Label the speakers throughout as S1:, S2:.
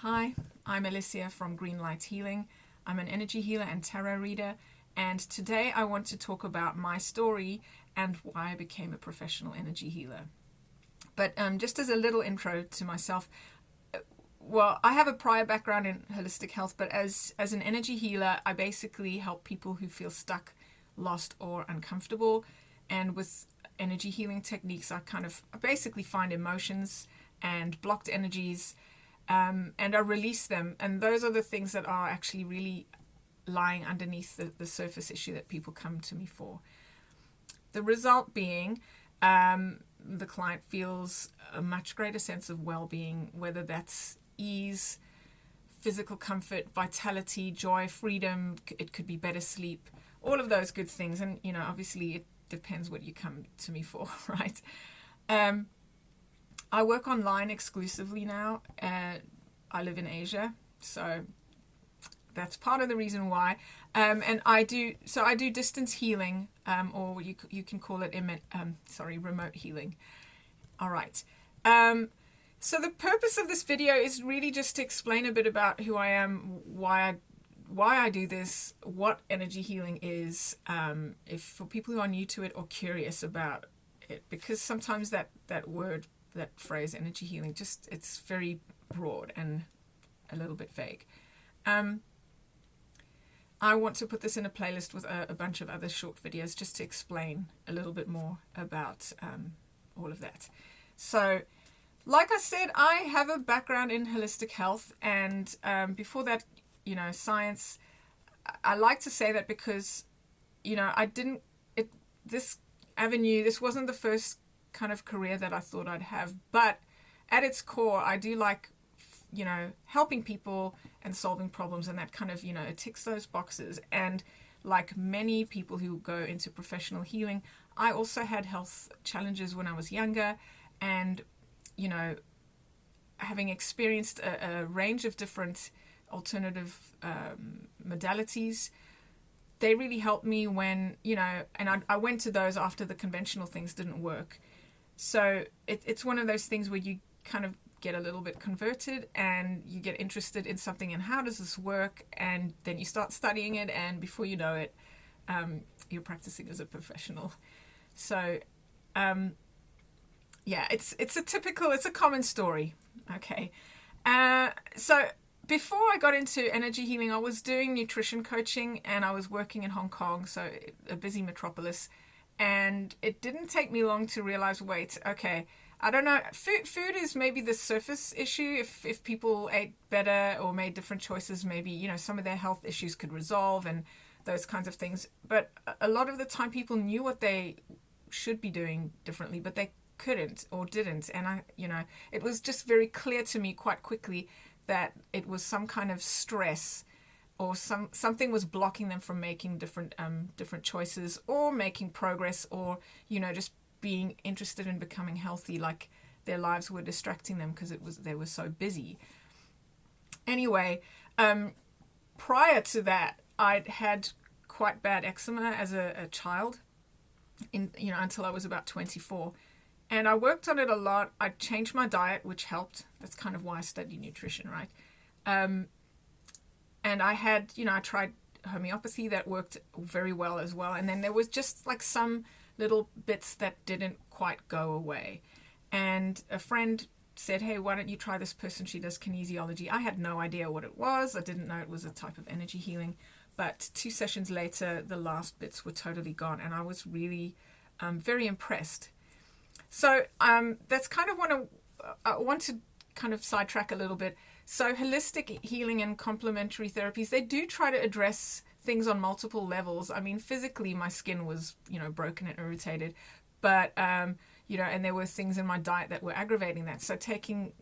S1: Hi, I'm Alicia from Green Light Healing. I'm an energy healer and tarot reader, and today I want to talk about my story and why I became a professional energy healer. But just as a little intro to myself, well, I have a prior background in holistic health, but as an energy healer, I basically help people who feel stuck, lost, or uncomfortable. And with energy healing techniques, I basically find emotions and blocked energies, and I release them. And those are the things that are actually really lying underneath the surface issue that people come to me for. The result being the client feels a much greater sense of well-being, whether that's ease, physical comfort, vitality, joy, freedom. It could be better sleep, all of those good things. And, obviously it depends what you come to me for, right? I work online exclusively now. I live in Asia, so that's part of the reason why. And I do distance healing, or you can call it remote healing. All right. So the purpose of this video is really just to explain a bit about who I am, why I do this, what energy healing is, if for people who are new to it or curious about it, because sometimes that phrase energy healing, it's very broad and a little bit vague. I want to put this in a playlist with a bunch of other short videos just to explain a little bit more about all of that. So, like I said, I have a background in holistic health, and before that, science. I like to say that because, this wasn't the first kind of career that I thought I'd have, but at its core, I do like, helping people and solving problems, and that kind of, it ticks those boxes. And like many people who go into professional healing, I also had health challenges when I was younger, and, having experienced a range of different alternative modalities, they really helped me when, and I went to those after the conventional things didn't work. So it's one of those things where you kind of get a little bit converted and you get interested in something and how does this work, and then you start studying it, and before you know it, you're practicing as a professional. So it's a common story. Okay. So before I got into energy healing, I was doing nutrition coaching, and I was working in Hong Kong, so a busy metropolis. And it didn't take me long to realize, wait, okay, I don't know. Food is maybe the surface issue. If people ate better or made different choices, maybe, some of their health issues could resolve and those kinds of things. But a lot of the time people knew what they should be doing differently, but they couldn't or didn't. And it was just very clear to me quite quickly that it was some kind of stress, or something was blocking them from making different choices or making progress, or just being interested in becoming healthy. Like their lives were distracting them because they were so busy. Anyway, prior to that, I'd had quite bad eczema as a child, until I was about 24. And I worked on it a lot. I changed my diet, which helped. That's kind of why I studied nutrition, right? And I had, I tried homeopathy that worked very well as well. And then there was just like some little bits that didn't quite go away. And a friend said, hey, why don't you try this person? She does kinesiology. I had no idea what it was. I didn't know it was a type of energy healing. But 2 sessions later, the last bits were totally gone. And I was really very impressed. So that's kind of I want to kind of sidetrack a little bit. So holistic healing and complementary therapies, they do try to address things on multiple levels. I mean, physically, my skin was, broken and irritated, but, and there were things in my diet that were aggravating that. So changing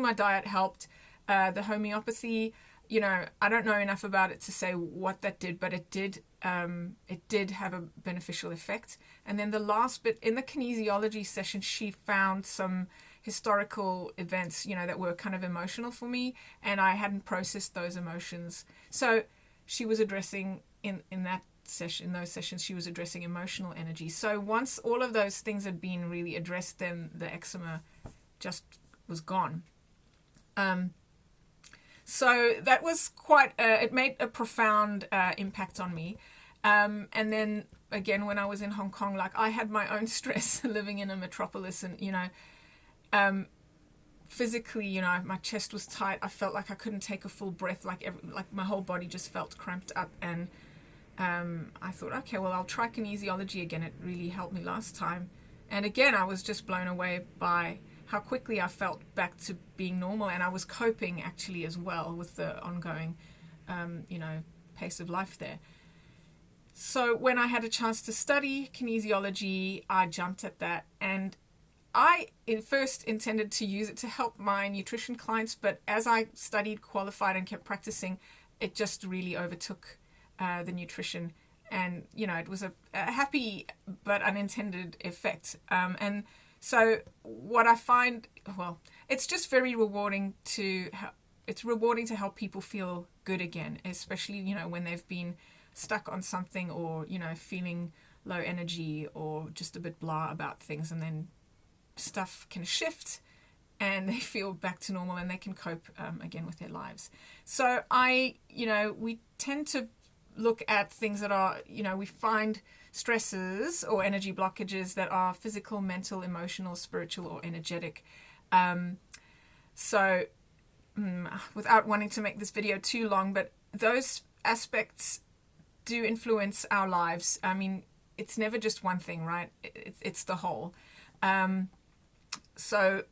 S1: my diet helped. The homeopathy, I don't know enough about it to say what that did, but it did have a beneficial effect. And then the last bit, in the kinesiology session, she found some historical events, that were kind of emotional for me, and I hadn't processed those emotions. So she was addressing in those sessions, she was addressing emotional energy. So once all of those things had been really addressed, then the eczema just was gone. So that was it made a profound impact on me. And then again, when I was in Hong Kong, like I had my own stress living in a metropolis, and physically, my chest was tight. I felt like I couldn't take a full breath. Like my whole body just felt cramped up. And I thought, okay, well, I'll try kinesiology again. It really helped me last time. And again, I was just blown away by how quickly I felt back to being normal. And I was coping actually as well with the ongoing, pace of life there. So when I had a chance to study kinesiology, I jumped at that. And I first intended to use it to help my nutrition clients, but as I studied, qualified, and kept practicing, it just really overtook the nutrition. And, it was a happy but unintended effect. And so what I find, well, it's just very rewarding it's rewarding to help people feel good again, especially, when they've been stuck on something or, feeling low energy or just a bit blah about things, and then stuff can shift and they feel back to normal and they can cope again with their lives. So we tend to look at things that are, we find stresses or energy blockages that are physical, mental, emotional, spiritual, or energetic. Without wanting to make this video too long, but those aspects do influence our lives. I mean, it's never just one thing, right? It's the whole. So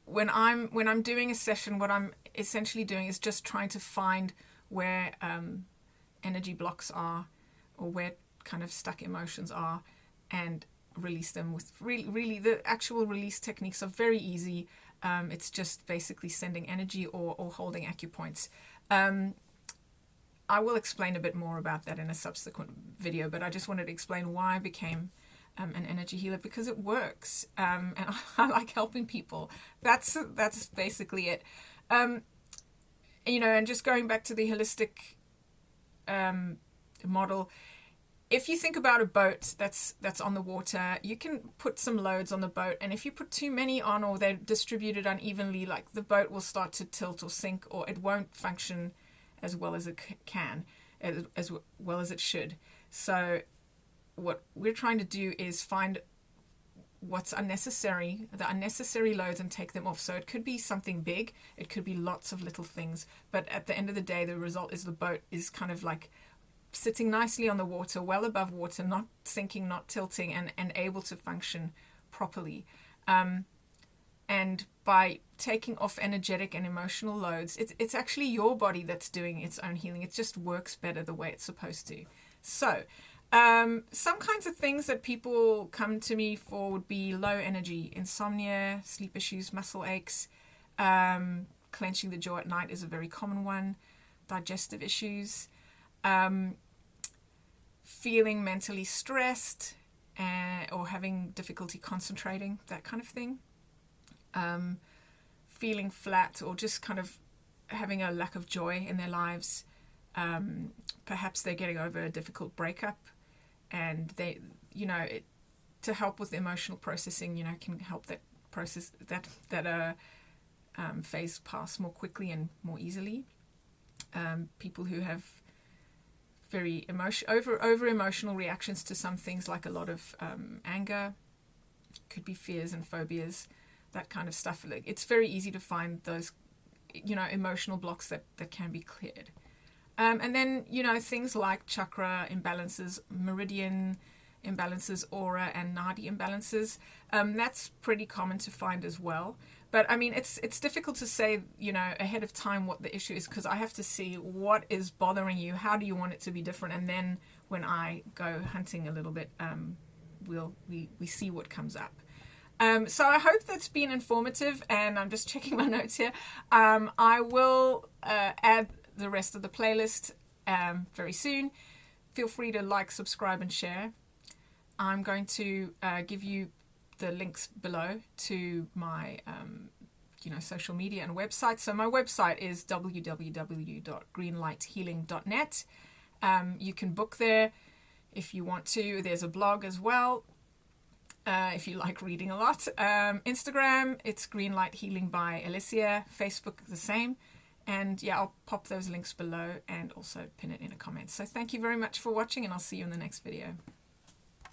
S1: when I'm doing a session, what I'm essentially doing is just trying to find where energy blocks are, or where kind of stuck emotions are, and release them with really the actual release techniques are very easy. It's just basically sending energy or holding acupoints. I will explain a bit more about that in a subsequent video, but I just wanted to explain why I became an energy healer, because it works, and I like helping people. That's basically it. And just going back to the holistic model, if you think about a boat that's on the water, you can put some loads on the boat, and if you put too many on, or they're distributed unevenly, like the boat will start to tilt or sink, or it won't function as well as it can, as well as it should. So what we're trying to do is find what's unnecessary, the unnecessary loads, and take them off. So it could be something big, it could be lots of little things, but at the end of the day, the result is the boat is kind of like sitting nicely on the water, well above water, not sinking, not tilting, and able to function properly. And by taking off energetic and emotional loads, it's actually your body that's doing its own healing. It just works better the way it's supposed to. So some kinds of things that people come to me for would be low energy, insomnia, sleep issues, muscle aches, clenching the jaw at night is a very common one, digestive issues, feeling mentally stressed, or having difficulty concentrating, that kind of thing. Feeling flat, or just kind of having a lack of joy in their lives. Perhaps they're getting over a difficult breakup, and they, to help with emotional processing, can help that process, that phase pass more quickly and more easily. People who have very over emotional reactions to some things, like a lot of anger, could be fears and phobias, that kind of stuff. Like, it's very easy to find those, emotional blocks that can be cleared. And then, things like chakra imbalances, meridian imbalances, aura and nadi imbalances. That's pretty common to find as well. But I mean, it's difficult to say, ahead of time what the issue is, because I have to see what is bothering you. How do you want it to be different? And then when I go hunting a little bit, we see what comes up. So I hope that's been informative, and I'm just checking my notes here. I will add the rest of the playlist very soon. Feel free to like, subscribe, and share. I'm going to give you the links below to my social media and website. So my website is www.greenlighthealing.net. You can book there if you want to. There's a blog as well, if you like reading a lot. Instagram, it's Greenlight Healing by Alicia. Facebook, the same. And yeah, I'll pop those links below and also pin it in a comment. So thank you very much for watching, and I'll see you in the next video.